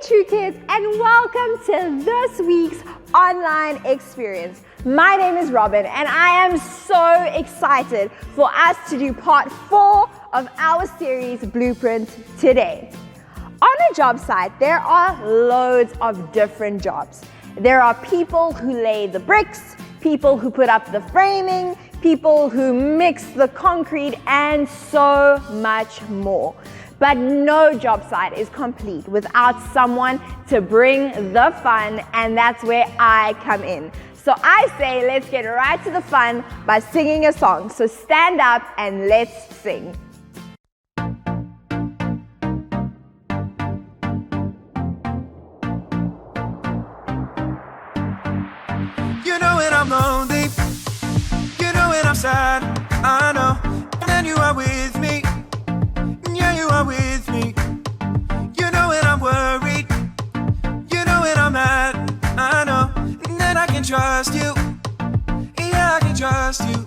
TruKids, and welcome to this week's online experience. My name is Robin and I am so excited for us to do part 4 of our series Blueprint today. On a job site, there are loads of different jobs. There are people who lay the bricks, people who put up the framing, people who mix the concrete, and so much more. But no job site is complete without someone to bring the fun, and that's where I come in. So I say let's get right to the fun by singing a song. So stand up and let's sing. You know when I'm lonely, you know when I'm sad, I know, and you are with me, yeah, you are with me. You know when I'm worried, you know when I'm mad, I know, and then I can trust you, yeah, I can trust you.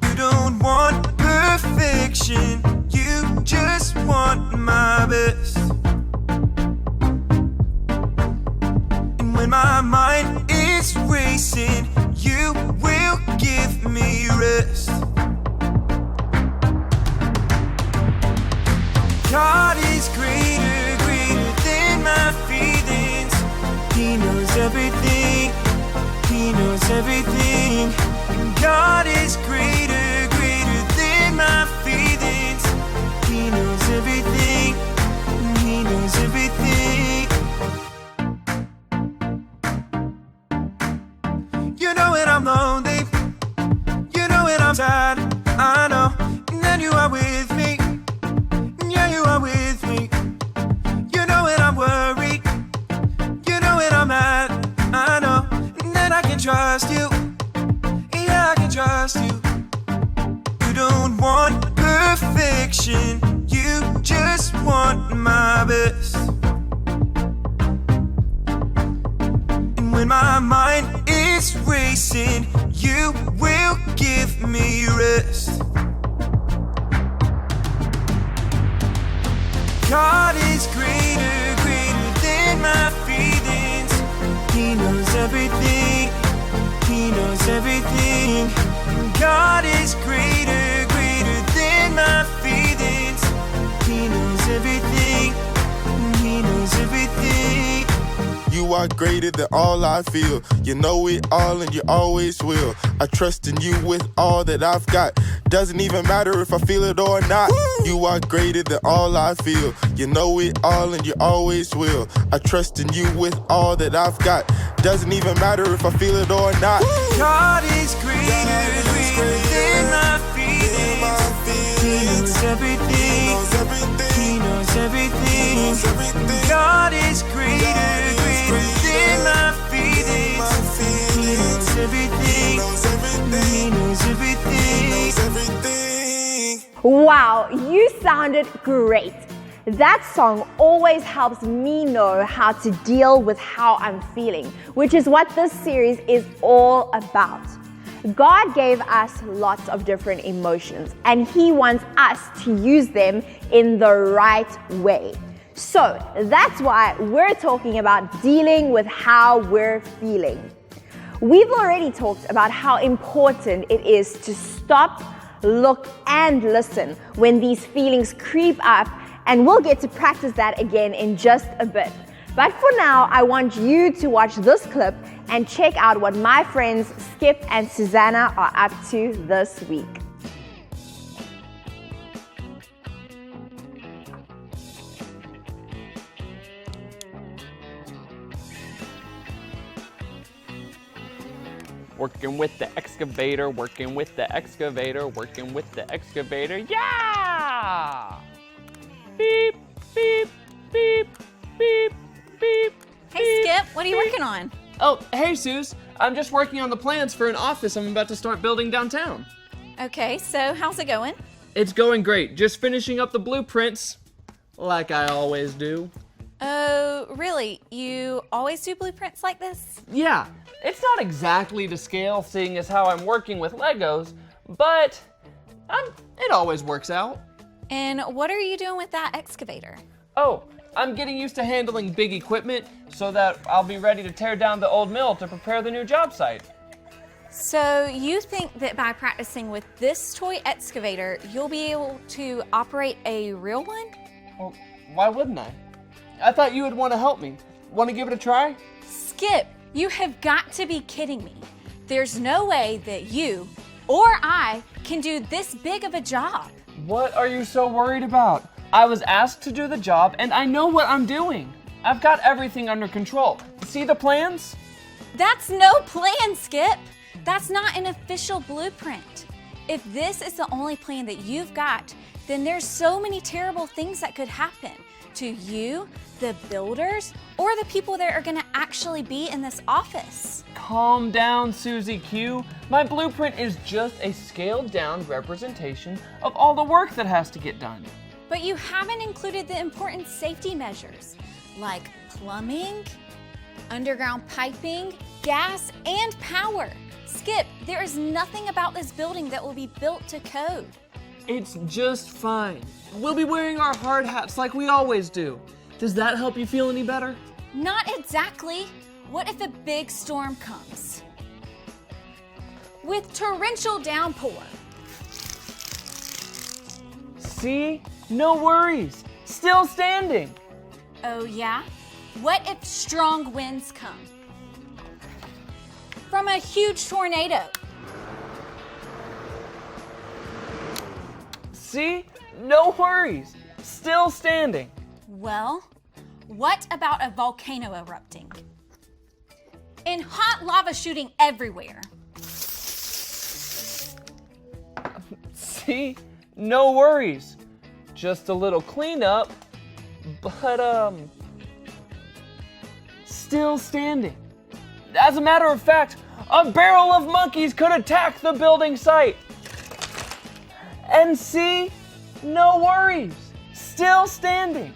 You don't want perfection, you just want my best. And when my mind is racing, you will give me rest. God is greater, greater than my feelings. He knows everything, He knows everything. God is greater, greater than my feelings. He knows everything, He knows everything. You know when I'm lonely, you know when I'm sad, I know, and then you are with me, yeah, you are with me. You know when I'm worried, you know when I'm mad, I know, and then I can trust you, yeah, I can trust you. You don't want perfection, you just want my best. And when my mind is racing, you will give me rest. God is greater, greater than my feelings. He knows everything, He knows everything. God is greater, greater than my feelings. He knows everything, He knows everything. You are greater than all I feel. You know it all and you always will. I trust in you with all that I've got. Doesn't even matter if I feel it or not. You are greater than all I feel. You know it all and you always will. I trust in you with all that I've got. Doesn't even matter if I feel it or not. God is greater, greater than my feelings. He knows everything, He knows everything. God is greater, greater than my feelings. He knows everything, He knows everything. Wow, you sounded great. That song always helps me know how to deal with how I'm feeling, which is what this series is all about. God gave us lots of different emotions, and He wants us to use them in the right way. So that's why we're talking about dealing with how we're feeling. We've already talked about how important it is to stop, look, and listen when these feelings creep up, and we'll get to practice that again in just a bit. But for now, I want you to watch this clip and check out what my friends Skip and Susanna are up to this week. Working with the excavator, working with the excavator, working with the excavator. Yeah! Beep, beep, beep, beep, beep. Hey, Skip, what are you working on? Oh, hey, Suze. I'm just working on the plans for an office I'm about to start building downtown. Okay, so how's it going? It's going great. Just finishing up the blueprints, like I always do. Oh, really? You always do blueprints like this? Yeah, it's not exactly to scale, seeing as how I'm working with Legos, but it always works out. And what are you doing with that excavator? Oh, I'm getting used to handling big equipment so that I'll be ready to tear down the old mill to prepare the new job site. So you think that by practicing with this toy excavator, you'll be able to operate a real one? Well, why wouldn't I? I thought you would want to help me. Want to give it a try? Skip, you have got to be kidding me. There's no way that you or I can do this big of a job. What are you so worried about? I was asked to do the job and I know what I'm doing. I've got everything under control. See the plans? That's no plan, Skip. That's not an official blueprint. If this is the only plan that you've got, then there's so many terrible things that could happen to you, the builders, or the people that are gonna actually be in this office. Calm down, Susie Q. My blueprint is just a scaled down representation of all the work that has to get done. But you haven't included the important safety measures, like plumbing, underground piping, gas, and power. Skip, there is nothing about this building that will be built to code. It's just fine. We'll be wearing our hard hats like we always do. Does that help you feel any better? Not exactly. What if a big storm comes? With torrential downpour. See? No worries. Still standing. Oh yeah? What if strong winds come? From a huge tornado. See? No worries. Still standing. Well, what about a volcano erupting? And hot lava shooting everywhere. See? No worries. Just a little cleanup, but still standing. As a matter of fact, a barrel of monkeys could attack the building site. And see? No worries. Still standing.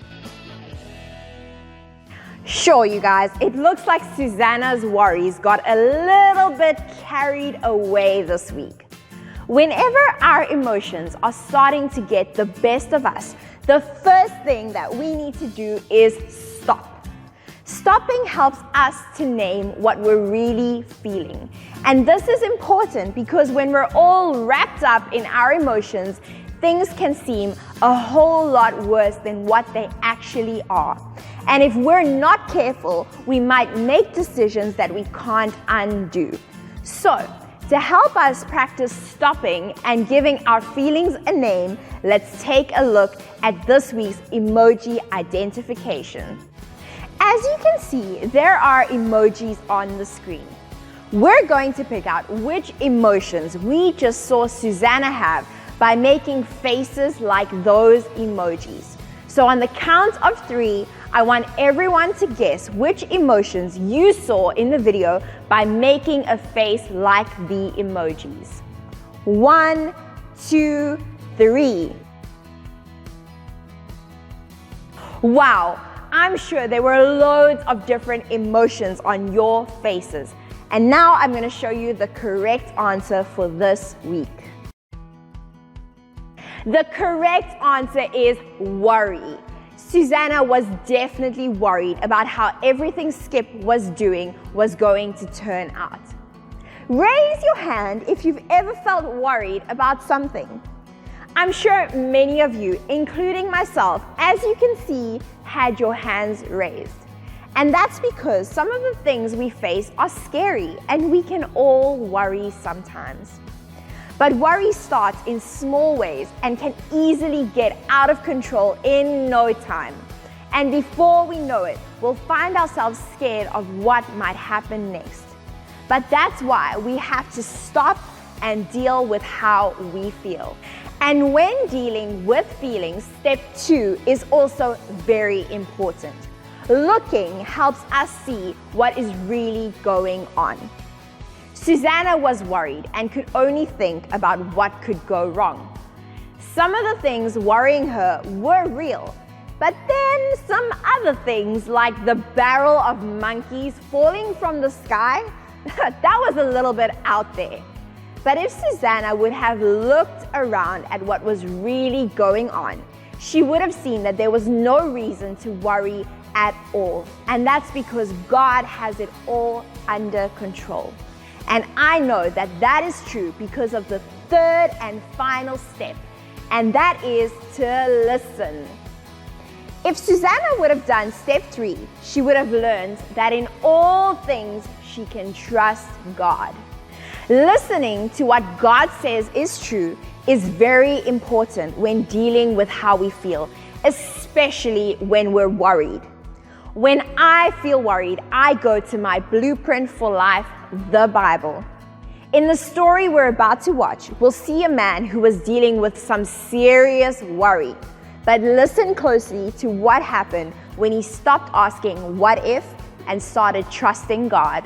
Sure, you guys, it looks like Susanna's worries got a little bit carried away this week. Whenever our emotions are starting to get the best of us, the first thing that we need to do is stop. Stopping helps us to name what we're really feeling. And this is important because when we're all wrapped up in our emotions, things can seem a whole lot worse than what they actually are. And if we're not careful, we might make decisions that we can't undo. So, to help us practice stopping and giving our feelings a name, let's take a look at this week's emoji identification. As you can see, there are emojis on the screen. We're going to pick out which emotions we just saw Susanna have by making faces like those emojis. So on the count of 3, I want everyone to guess which emotions you saw in the video by making a face like the emojis. 1, 2, 3. Wow, I'm sure there were loads of different emotions on your faces. And now I'm going to show you the correct answer for this week. The correct answer is worry. Susanna was definitely worried about how everything Skip was doing was going to turn out. Raise your hand if you've ever felt worried about something. I'm sure many of you, including myself, as you can see, had your hands raised. And that's because some of the things we face are scary and we can all worry sometimes. But worry starts in small ways and can easily get out of control in no time. And before we know it, we'll find ourselves scared of what might happen next. But that's why we have to stop and deal with how we feel. And when dealing with feelings, step 2 is also very important. Looking helps us see what is really going on. Susanna was worried and could only think about what could go wrong. Some of the things worrying her were real, but then some other things like the barrel of monkeys falling from the sky, that was a little bit out there. But if Susanna would have looked around at what was really going on, she would have seen that there was no reason to worry at all. And that's because God has it all under control. And I know that that is true because of the third and final step, and that is to listen. If Susanna would have done step 3, she would have learned that in all things she can trust God. Listening to what God says is true is very important when dealing with how we feel, especially when we're worried. When I feel worried, I go to my blueprint for life, the Bible. In the story we're about to watch, we'll see a man who was dealing with some serious worry. But listen closely to what happened when he stopped asking what if and started trusting God.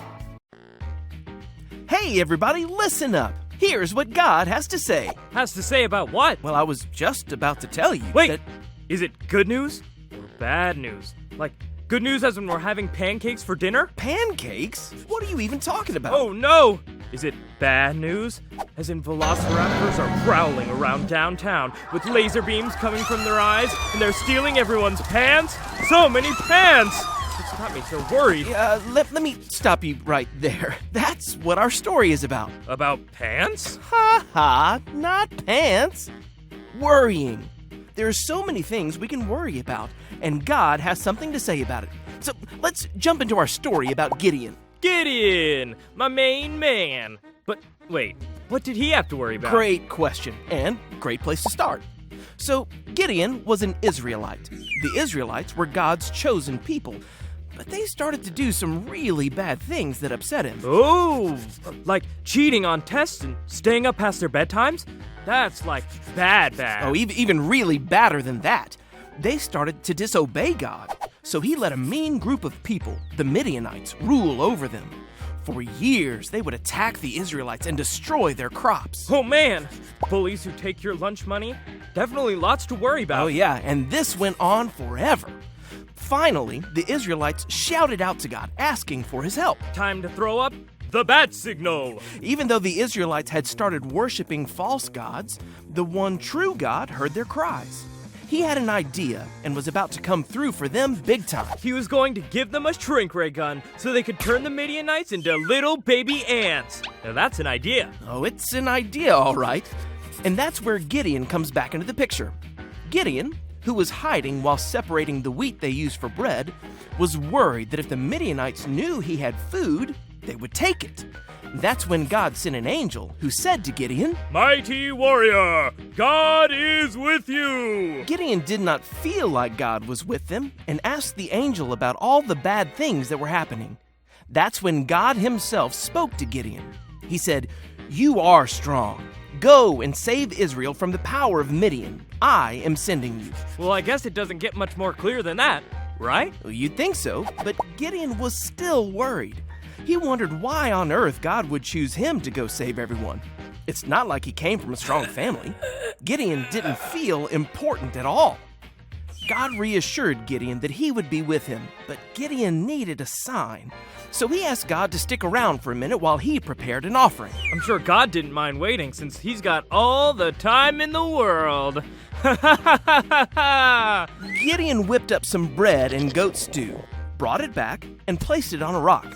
Hey everybody, listen up. Here's what God has to say. Has to say about what? Well, I was just about to tell you Wait, that... is it good news or bad news? Like, good news as when we're having pancakes for dinner? Pancakes? What are you even talking about? Oh no! Is it bad news? As in velociraptors are prowling around downtown with laser beams coming from their eyes and they're stealing everyone's pants? So many pants! It's got me so worried. Let me stop you right there. That's what our story is about. About pants? Ha ha, not pants. Worrying. There are so many things we can worry about, and God has something to say about it. So let's jump into our story about Gideon. Gideon! My main man! But wait, what did he have to worry about? Great question, and great place to start. So Gideon was an Israelite. The Israelites were God's chosen people, but they started to do some really bad things that upset him. Oh, like cheating on tests and staying up past their bedtimes? That's like bad. Oh, even really badder than that. They started to disobey God. So he let a mean group of people, the Midianites, rule over them. For years, they would attack the Israelites and destroy their crops. Oh man, bullies who take your lunch money? Definitely lots to worry about. Oh yeah, and this went on forever. Finally, the Israelites shouted out to God, asking for his help. Time to throw up the bat signal. Even though the Israelites had started worshiping false gods, the one true God heard their cries. He had an idea and was about to come through for them big time. He was going to give them a shrink ray gun so they could turn the Midianites into little baby ants. Now that's an idea. Oh, it's an idea, all right. And that's where Gideon comes back into the picture. Gideon, who was hiding while separating the wheat they used for bread, was worried that if the Midianites knew he had food, they would take it. That's when God sent an angel who said to Gideon, "Mighty warrior, God is with you." Gideon did not feel like God was with them and asked the angel about all the bad things that were happening. That's when God himself spoke to Gideon. He said, "You are strong. Go and save Israel from the power of Midian. I am sending you." Well, I guess it doesn't get much more clear than that, right? Well, you'd think so, but Gideon was still worried. He wondered why on earth God would choose him to go save everyone. It's not like he came from a strong family. Gideon didn't feel important at all. God reassured Gideon that he would be with him, but Gideon needed a sign. So he asked God to stick around for a minute while he prepared an offering. I'm sure God didn't mind waiting since he's got all the time in the world. Gideon whipped up some bread and goat stew, brought it back, and placed it on a rock.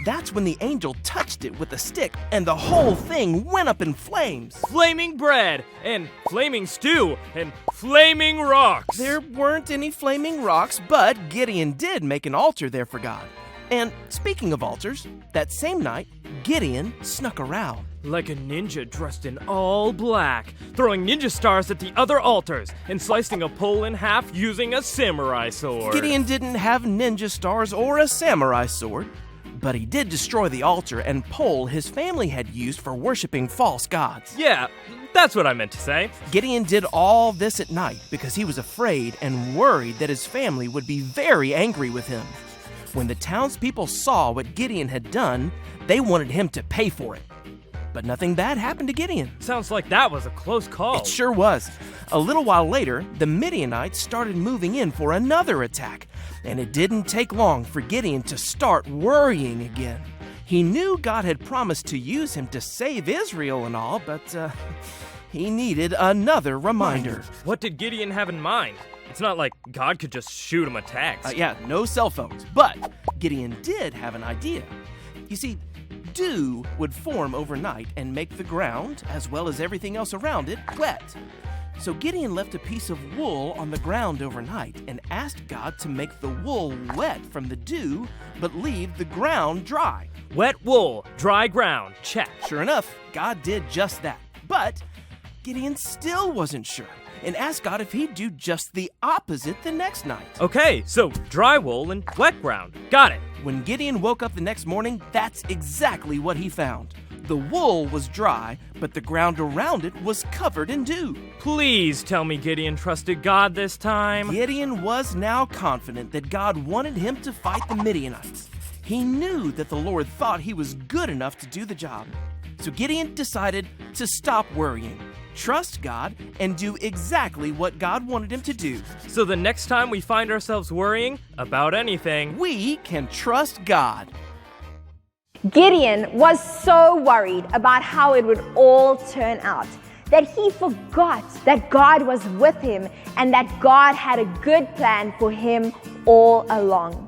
That's when the angel touched it with a stick, and the whole thing went up in flames. Flaming bread, and flaming stew, and flaming rocks. There weren't any flaming rocks, but Gideon did make an altar there for God. And speaking of altars, that same night, Gideon snuck around. Like a ninja dressed in all black, throwing ninja stars at the other altars, and slicing a pole in half using a samurai sword. Gideon didn't have ninja stars or a samurai sword, but he did destroy the altar and pole his family had used for worshiping false gods. Yeah, that's what I meant to say. Gideon did all this at night because he was afraid and worried that his family would be very angry with him. When the townspeople saw what Gideon had done, they wanted him to pay for it. But nothing bad happened to Gideon. Sounds like that was a close call. It sure was. A little while later, the Midianites started moving in for another attack, and it didn't take long for Gideon to start worrying again. He knew God had promised to use him to save Israel and all, but he needed another reminder. What did Gideon have in mind? It's not like God could just shoot him a text. Yeah, no cell phones, but Gideon did have an idea. You see, dew would form overnight and make the ground, as well as everything else around it, wet. So Gideon left a piece of wool on the ground overnight and asked God to make the wool wet from the dew, but leave the ground dry. Wet wool, dry ground, check. Sure enough, God did just that. But Gideon still wasn't sure and asked God if he'd do just the opposite the next night. Okay, so dry wool and wet ground. Got it. When Gideon woke up the next morning, that's exactly what he found. The wool was dry, but the ground around it was covered in dew. Please tell me Gideon trusted God this time. Gideon was now confident that God wanted him to fight the Midianites. He knew that the Lord thought he was good enough to do the job. So Gideon decided to stop worrying, trust God, and do exactly what God wanted him to do. So the next time we find ourselves worrying about anything, we can trust God. Gideon was so worried about how it would all turn out that he forgot that God was with him and that God had a good plan for him all along.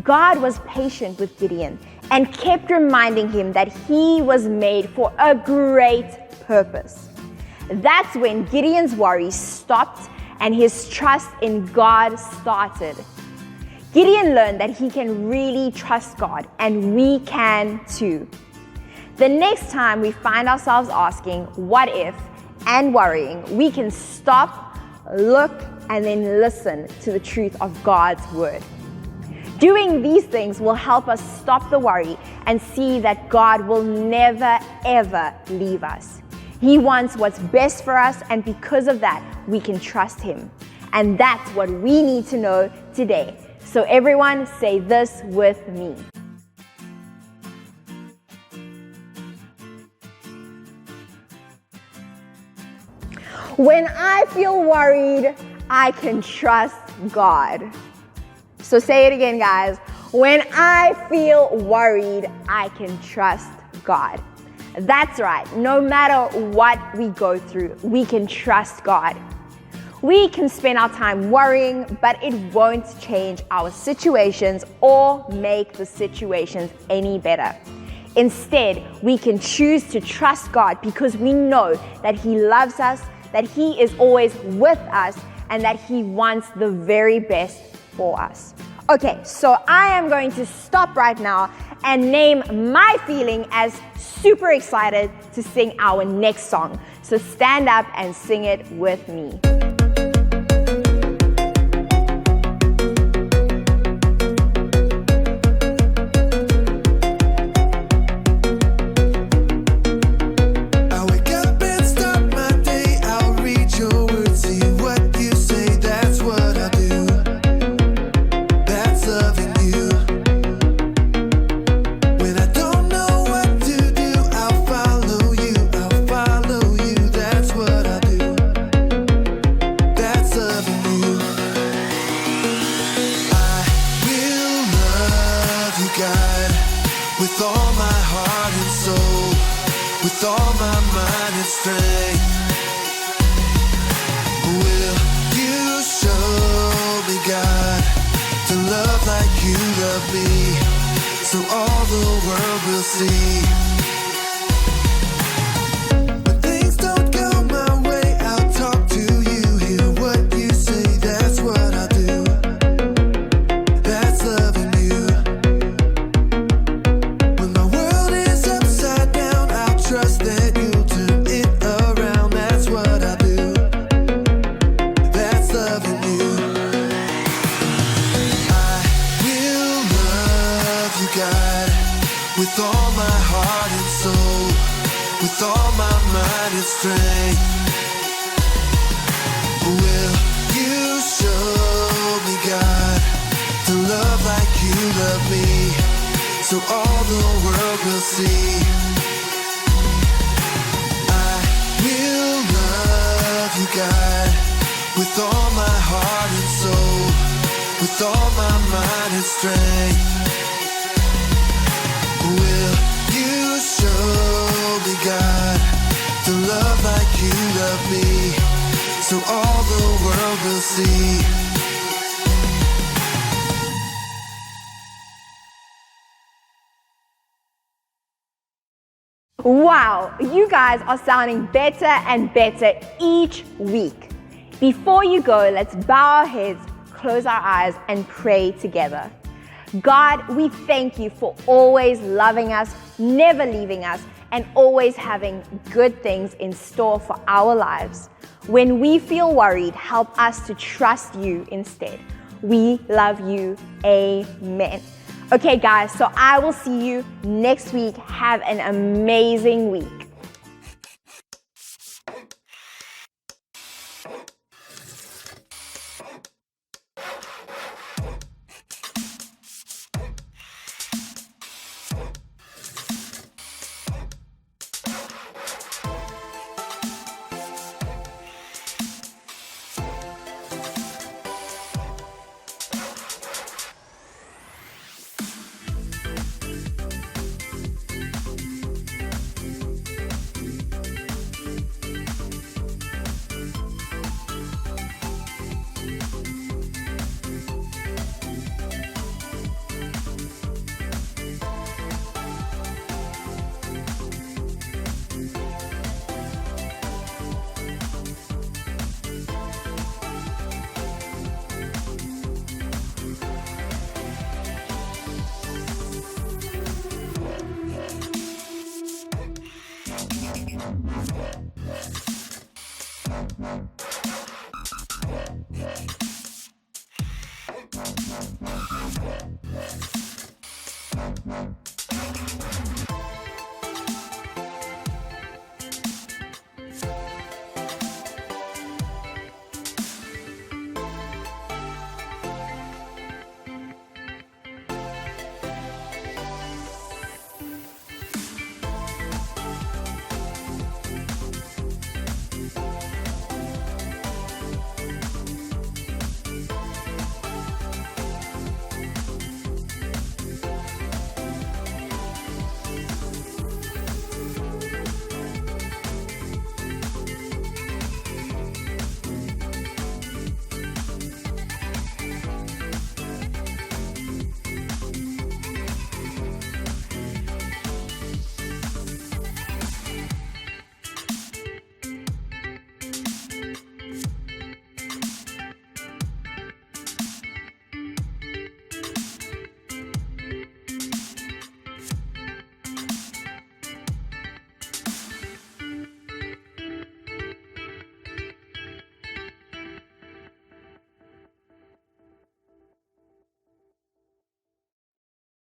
God was patient with Gideon and kept reminding him that he was made for a great purpose. That's when Gideon's worries stopped and his trust in God started. Gideon learned that he can really trust God, and we can too. The next time we find ourselves asking, what if, and worrying, we can stop, look, and then listen to the truth of God's word. Doing these things will help us stop the worry and see that God will never, ever leave us. He wants what's best for us, and because of that, we can trust him. And that's what we need to know today. So everyone say this with me. When I feel worried, I can trust God. So say it again, guys. When I feel worried, I can trust God. That's right. No matter what we go through, we can trust God. We can spend our time worrying, but it won't change our situations or make the situations any better. Instead, we can choose to trust God because we know that he loves us, that he is always with us, and that he wants the very best for us. Okay, so I am going to stop right now and name my feeling as super excited to sing our next song. So stand up and sing it with me. I'll follow love me, so all the world will see. When things don't go my way, I'll talk to you, hear what you say, that's what I do. That's loving you. When my world is upside down, I'll trust that you'll turn it around, that's what I do. That's loving you. God, with all my heart and soul, with all my mind and strength. Will you show me, God, to love like you love me, so all the world will see. I will love you, God, with all my heart and soul, with all my mind and strength. Will you show me, God, to love like you love me, so all the world will see. Wow, you guys are sounding better and better each week. Before you go, let's bow our heads, close our eyes, and pray together. God, we thank you for always loving us, never leaving us, and always having good things in store for our lives. When we feel worried, help us to trust you instead. We love you. Amen. Okay, guys, so I will see you next week. Have an amazing week.